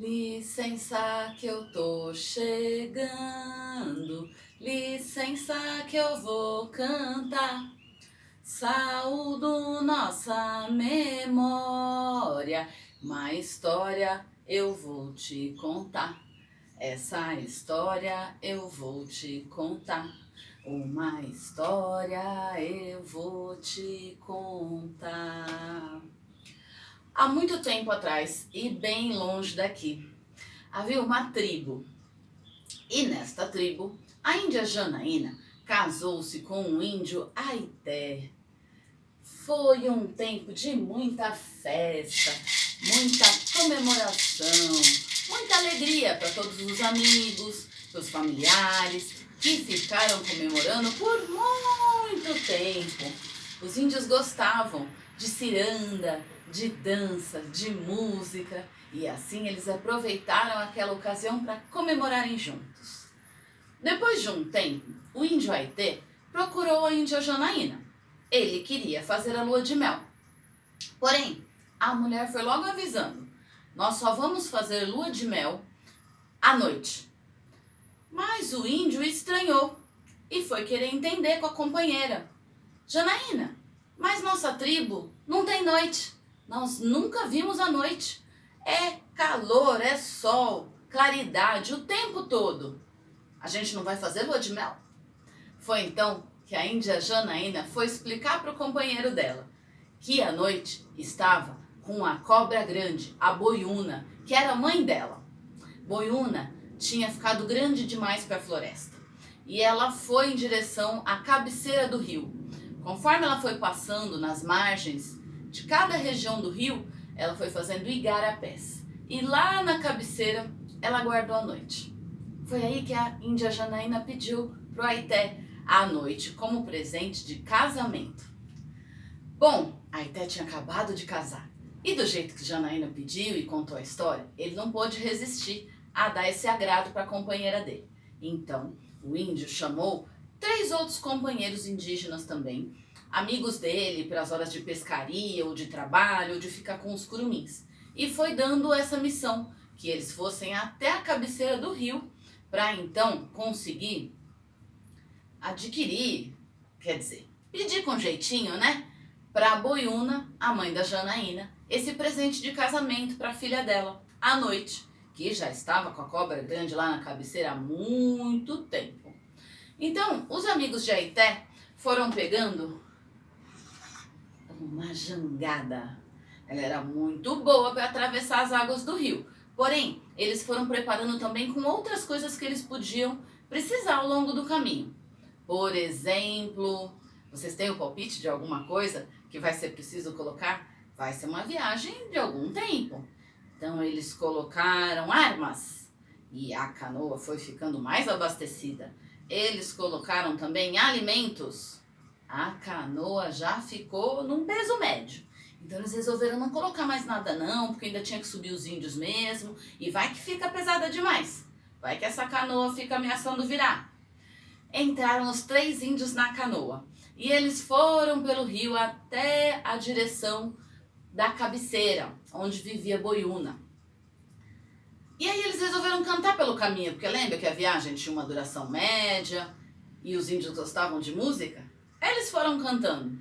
Licença que eu tô chegando, licença que eu vou cantar. Saúdo nossa memória, uma história eu vou te contar. Essa história eu vou te contar. Uma história eu vou te contar. Há muito tempo atrás e bem longe daqui, havia uma tribo. E nesta tribo, a índia Janaína casou-se com um índio Aité. Foi um tempo de muita festa, muita comemoração, muita alegria para todos os amigos, os familiares, que ficaram comemorando por muito tempo. Os índios gostavam de ciranda, de dança, de música, e assim eles aproveitaram aquela ocasião para comemorarem juntos. Depois de um tempo, o índio Aité procurou a índia Janaína. Ele queria fazer a lua de mel. Porém, a mulher foi logo avisando: nós só vamos fazer lua de mel à noite. Mas o índio estranhou e foi querer entender com a companheira: Janaína, mas nossa tribo não tem noite. Nós nunca vimos a noite. É calor, é sol, claridade o tempo todo. A gente não vai fazer lua de mel? Foi então que a índia Janaína foi explicar para o companheiro dela que à noite estava com a cobra grande, a Boiúna, que era a mãe dela. Boiúna tinha ficado grande demais para a floresta e ela foi em direção à cabeceira do rio. Conforme ela foi passando nas margens de cada região do rio, ela foi fazendo igarapés. E lá na cabeceira ela guardou a noite. Foi aí que a índia Janaína pediu para o Aité à noite como presente de casamento. Bom, Aité tinha acabado de casar e do jeito que Janaína pediu e contou a história, ele não pôde resistir a dar esse agrado para a companheira dele. Então, o índio chamou 3 outros companheiros indígenas também, amigos dele para as horas de pescaria ou de trabalho ou de ficar com os curumins. E foi dando essa missão, que eles fossem até a cabeceira do rio para então conseguir adquirir, quer dizer, pedir com jeitinho, né? Para a Boiúna, a mãe da Janaína, esse presente de casamento para a filha dela, à noite, que já estava com a cobra grande lá na cabeceira há muito tempo. Então, os amigos de Aité foram pegando uma jangada. Ela era muito boa para atravessar as águas do rio. Porém, eles foram preparando também com outras coisas que eles podiam precisar ao longo do caminho. Por exemplo, vocês têm o palpite de alguma coisa que vai ser preciso colocar? Vai ser uma viagem de algum tempo. Então eles colocaram armas e a canoa foi ficando mais abastecida. Eles colocaram também alimentos. A canoa já ficou num peso médio. Então eles resolveram não colocar mais nada não, porque ainda tinha que subir os índios mesmo. E vai que fica pesada demais. Vai que essa canoa fica ameaçando virar. Entraram os 3 índios na canoa e eles foram pelo rio até a direção da cabeceira, onde vivia Boiúna. E aí eles resolveram cantar pelo caminho, porque lembra que a viagem tinha uma duração média e os índios gostavam de música? Eles foram cantando.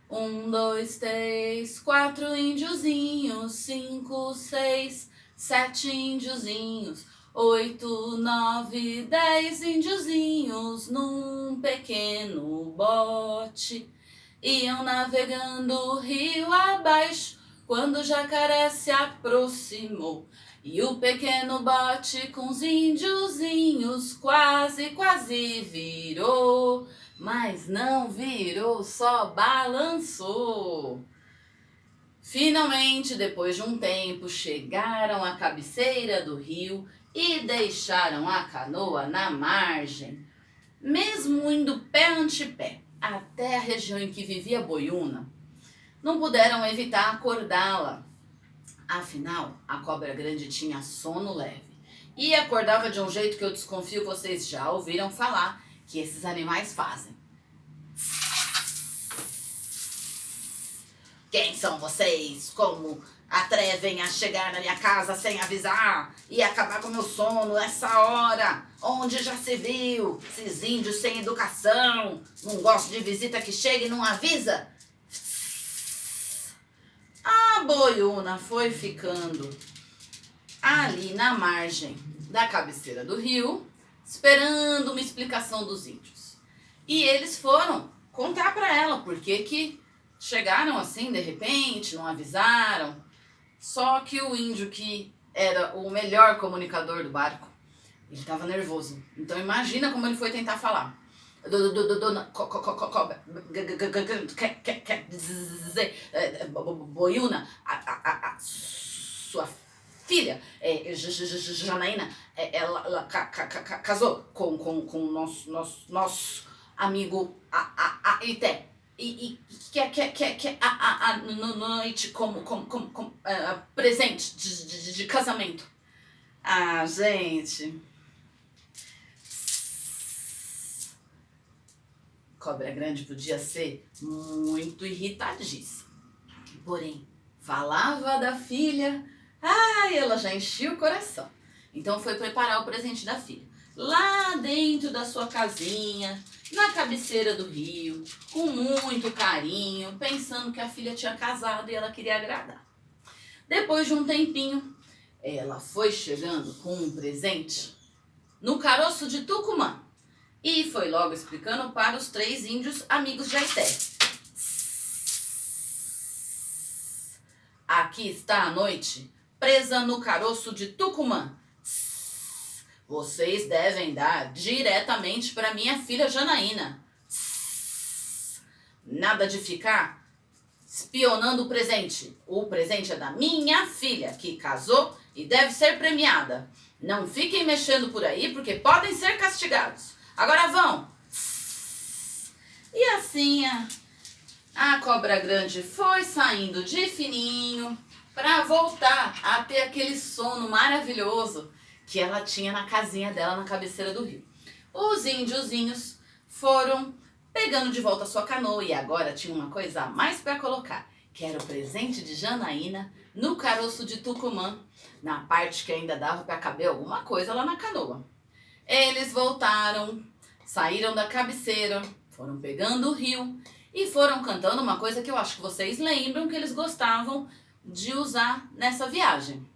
1, 2, 3, 4 índiozinhos, 5, 6, 7 índiozinhos, 8, 9, 10 índiozinhos num pequeno bote. Iam navegando o rio abaixo quando o jacaré se aproximou. E o pequeno bote com os índiozinhos quase virou. Mas não virou, só balançou. Finalmente, depois de um tempo, chegaram à cabeceira do rio e deixaram a canoa na margem. Mesmo indo pé ante pé até a região em que vivia Boiúna, não puderam evitar acordá-la. Afinal, a cobra grande tinha sono leve e acordava de um jeito que eu desconfio que vocês já ouviram falar que esses animais fazem. Quem são vocês? Como atrevem a chegar na minha casa sem avisar e acabar com o meu sono nessa hora, onde já se viu, esses índios sem educação, não gosto de visita que chega e não avisa. A boiuna foi ficando ali na margem da cabeceira do rio, esperando uma explicação dos índios. E eles foram contar para ela por que chegaram assim de repente, não avisaram. Só que o índio, que era o melhor comunicador do barco, ele estava nervoso. Então imagina como ele foi tentar falar. Quer dizer, boiuna, sua filha, Janaína, ela casou com o nosso amigo Ité. E quer a noite como presente de casamento. Ah, gente. Cobra Grande podia ser muito irritadíssima. Porém, falava da filha, ela já enchia o coração. Então foi preparar o presente da filha. Lá dentro da sua casinha, na cabeceira do rio, com muito carinho, pensando que a filha tinha casado e ela queria agradar. Depois de um tempinho, ela foi chegando com um presente no caroço de Tucumã e foi logo explicando para os 3 índios amigos de Aité. Aqui está a noite, presa no caroço de Tucumã. Vocês devem dar diretamente para minha filha Janaína. Nada de ficar espionando o presente. O presente é da minha filha, que casou e deve ser premiada. Não fiquem mexendo por aí, porque podem ser castigados. Agora vão! E assim a Cobra Grande foi saindo de fininho para voltar a ter aquele sono maravilhoso que ela tinha na casinha dela na cabeceira do rio. Os índiozinhos foram pegando de volta a sua canoa e agora tinha uma coisa a mais para colocar, que era o presente de Janaína no caroço de Tucumã, na parte que ainda dava para caber alguma coisa lá na canoa. Eles voltaram, saíram da cabeceira, foram pegando o rio e foram cantando uma coisa que eu acho que vocês lembram que eles gostavam de usar nessa viagem.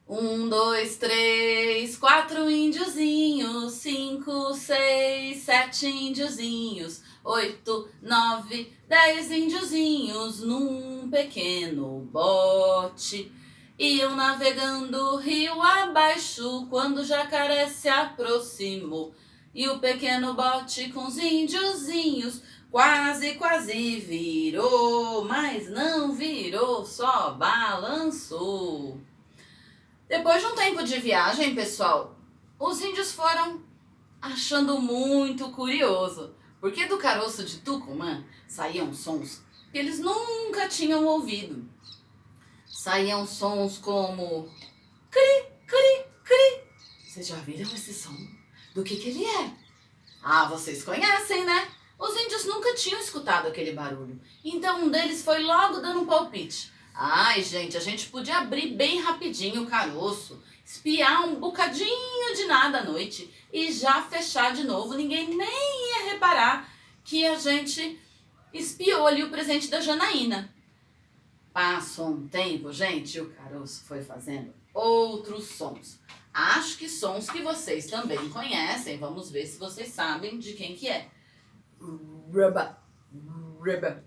1, 2, 3, 4 índiozinhos, 5, 6, 7 índiozinhos, 8, 9, 10 índiozinhos num pequeno bote. Iam navegando rio abaixo quando o jacaré se aproximou. E o pequeno bote com os índiozinhos quase virou, mas não virou, só balançou. Depois de um tempo de viagem, pessoal, os índios foram achando muito curioso, porque do caroço de Tucumã saíam sons que eles nunca tinham ouvido. Saíam sons como cri, cri, cri. Vocês já viram esse som? Do que ele é? Vocês conhecem, né? Os índios nunca tinham escutado aquele barulho. Então um deles foi logo dando um palpite. Ai, gente, a gente podia abrir bem rapidinho o caroço, espiar um bocadinho de nada à noite e já fechar de novo. Ninguém nem ia reparar que a gente espiou ali o presente da Janaína. Passou um tempo, gente, e o caroço foi fazendo outros sons. Acho que sons que vocês também conhecem. Vamos ver se vocês sabem de quem que é. Rubba, rubba.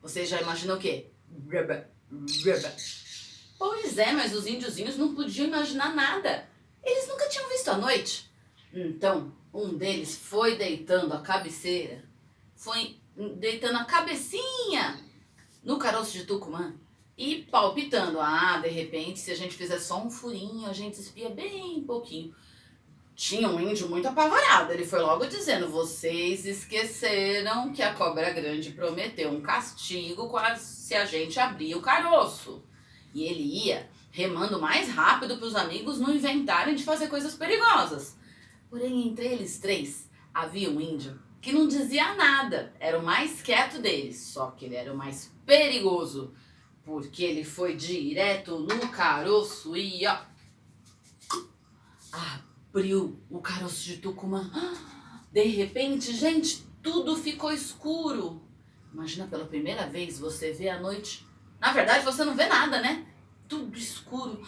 Você já imaginou o quê? Rubba, rubba. Pois é, mas os índiozinhos não podiam imaginar nada. Eles nunca tinham visto a noite. Então, um deles foi deitando a cabeceira, foi deitando a cabecinha no caroço de Tucumã e palpitando. De repente, se a gente fizer só um furinho, a gente espia bem pouquinho. Tinha um índio muito apavorado, ele foi logo dizendo: vocês esqueceram que a Cobra Grande prometeu um castigo se a gente abrir o caroço. E ele ia remando mais rápido para os amigos não inventarem de fazer coisas perigosas. Porém, entre eles 3, havia um índio que não dizia nada, era o mais quieto deles, só que ele era o mais perigoso, porque ele foi direto no caroço e ó, abriu o caroço de Tucumã. De repente, gente, tudo ficou escuro. Imagina pela primeira vez você vê a noite. Na verdade, você não vê nada, né? Tudo escuro.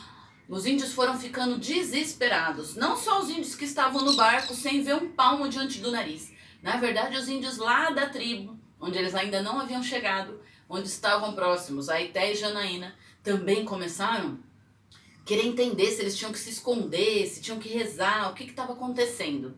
Os índios foram ficando desesperados. Não só os índios que estavam no barco sem ver um palmo diante do nariz. Na verdade, os índios lá da tribo, onde eles ainda não haviam chegado, onde estavam próximos, Aité e Janaína, também começaram a querer entender se eles tinham que se esconder, se tinham que rezar, o que estava acontecendo.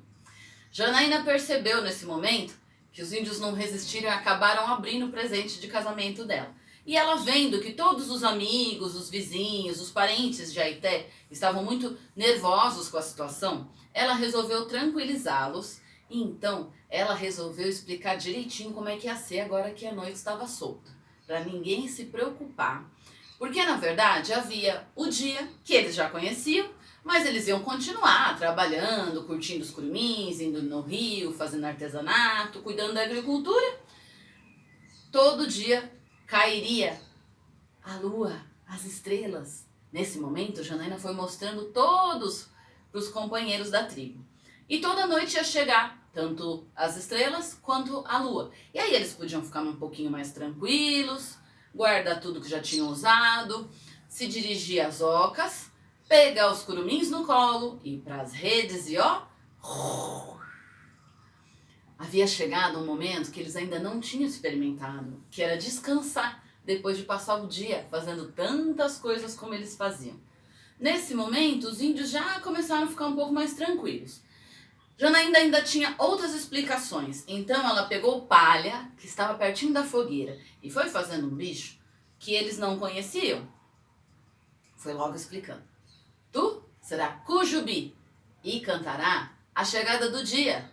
Janaína percebeu nesse momento que os índios não resistiram e acabaram abrindo o presente de casamento dela. E ela vendo que todos os amigos, os vizinhos, os parentes de Aité estavam muito nervosos com a situação, ela resolveu tranquilizá-los e então ela resolveu explicar direitinho como é que ia ser agora que a noite estava solta, para ninguém se preocupar, porque na verdade havia o dia que eles já conheciam, mas eles iam continuar trabalhando, curtindo os curumins, indo no rio, fazendo artesanato, cuidando da agricultura. Todo dia cairia a lua, as estrelas. Nesse momento, Janaína foi mostrando todos para os companheiros da tribo. E toda noite ia chegar tanto as estrelas quanto a lua. E aí eles podiam ficar um pouquinho mais tranquilos, guardar tudo que já tinham usado, se dirigir às ocas, pegar os curumins no colo, ir para as redes e ó... Havia chegado um momento que eles ainda não tinham experimentado, que era descansar depois de passar o dia fazendo tantas coisas como eles faziam. Nesse momento, os índios já começaram a ficar um pouco mais tranquilos. Janaína ainda tinha outras explicações, então ela pegou palha, que estava pertinho da fogueira, e foi fazendo um bicho que eles não conheciam. Foi logo explicando. Tu será Cujubi e cantará a chegada do dia.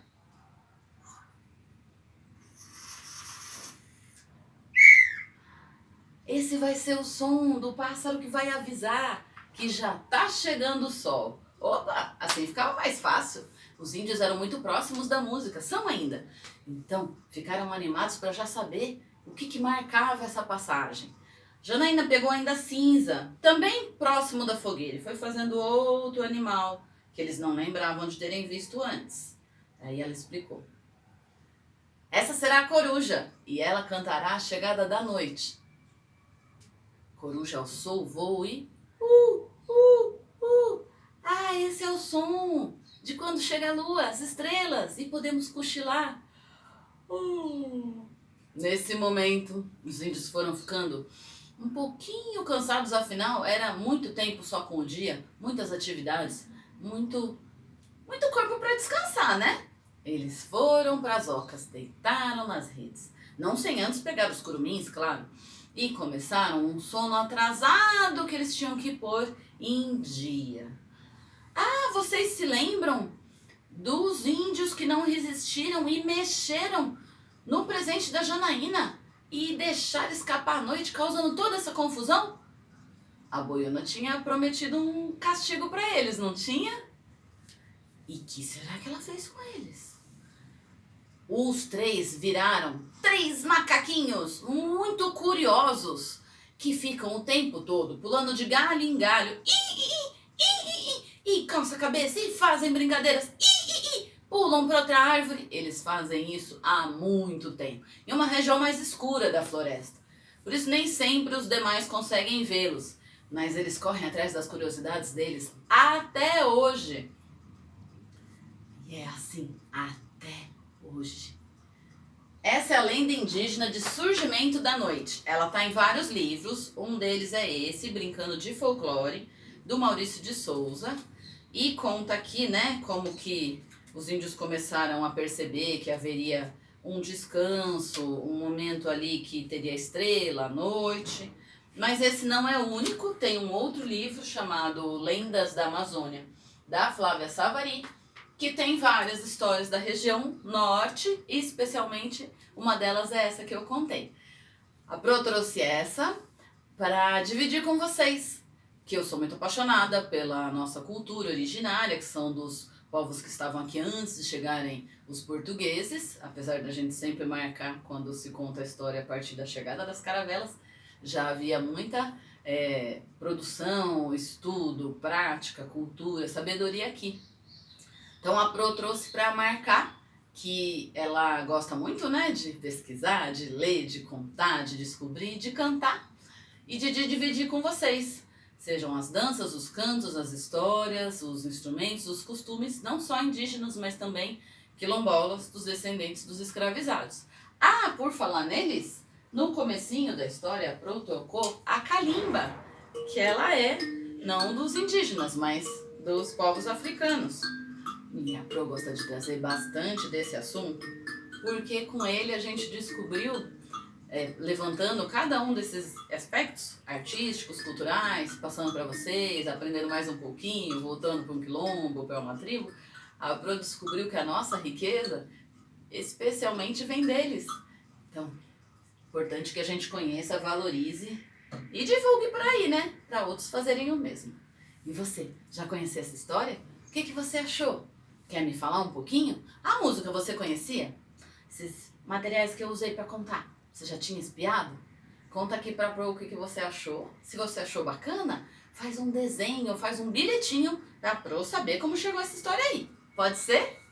Esse vai ser o som do pássaro que vai avisar que já tá chegando o sol. Opa, assim ficava mais fácil. Os índios eram muito próximos da música, são ainda. Então, ficaram animados para já saber o que marcava essa passagem. Janaína pegou ainda cinza, também próximo da fogueira, e foi fazendo outro animal que eles não lembravam de terem visto antes. Aí ela explicou. Essa será a coruja, e ela cantará a chegada da noite. Coruja alçou o voo e... Ah, esse é o som de quando chega a lua, as estrelas, e podemos cochilar. Nesse momento, os índios foram ficando um pouquinho cansados, afinal, era muito tempo só com o dia, muitas atividades, muito corpo para descansar, né? Eles foram para as ocas, deitaram nas redes, não sem antes pegar os curumins, claro, e começaram um sono atrasado que eles tinham que pôr em dia. Ah, vocês se lembram dos índios que não resistiram e mexeram no presente da Janaína e deixaram escapar a noite, causando toda essa confusão? A Boiuna tinha prometido um castigo para eles, não tinha? E que será que ela fez com eles? Os três viraram 3 macaquinhos muito curiosos que ficam o tempo todo pulando de galho em galho e calça a cabeça e fazem brincadeiras pulam para outra árvore. Eles fazem isso há muito tempo, em uma região mais escura da floresta. Por isso nem sempre os demais conseguem vê-los, mas eles correm atrás das curiosidades deles até hoje. E é assim até hoje. Essa é a lenda indígena de surgimento da noite. Ela está em vários livros, um deles é esse, Brincando de Folclore, do Maurício de Souza, e conta aqui, né, como que os índios começaram a perceber que haveria um descanso, um momento ali que teria estrela, a noite. Mas esse não é o único, tem um outro livro chamado Lendas da Amazônia, da Flávia Savari, que tem várias histórias da região norte, e especialmente uma delas é essa que eu contei. A Pro trouxe essa para dividir com vocês, que eu sou muito apaixonada pela nossa cultura originária, que são dos povos que estavam aqui antes de chegarem os portugueses, apesar da gente sempre marcar quando se conta a história a partir da chegada das caravelas, já havia muita produção, estudo, prática, cultura, sabedoria aqui. Então a Pro trouxe para marcar que ela gosta muito, né, de pesquisar, de ler, de contar, de descobrir, de cantar e de dividir com vocês. Sejam as danças, os cantos, as histórias, os instrumentos, os costumes, não só indígenas, mas também quilombolas, dos descendentes dos escravizados. Ah, por falar neles, no comecinho da história, a Pro tocou a calimba, que ela é não dos indígenas, mas dos povos africanos. E a Pro gosta de trazer bastante desse assunto, porque com ele a gente descobriu, levantando cada um desses aspectos artísticos, culturais, passando para vocês, aprendendo mais um pouquinho, voltando para um quilombo, para uma tribo, a Pro descobriu que a nossa riqueza especialmente vem deles. Então, importante que a gente conheça, valorize e divulgue por aí, né? Para outros fazerem o mesmo. E você, já conheceu essa história? O que você achou? Quer me falar um pouquinho? A música você conhecia? Esses materiais que eu usei para contar, você já tinha espiado? Conta aqui pra Pro o que você achou. Se você achou bacana, faz um desenho, faz um bilhetinho pra Pro saber como chegou essa história aí. Pode ser?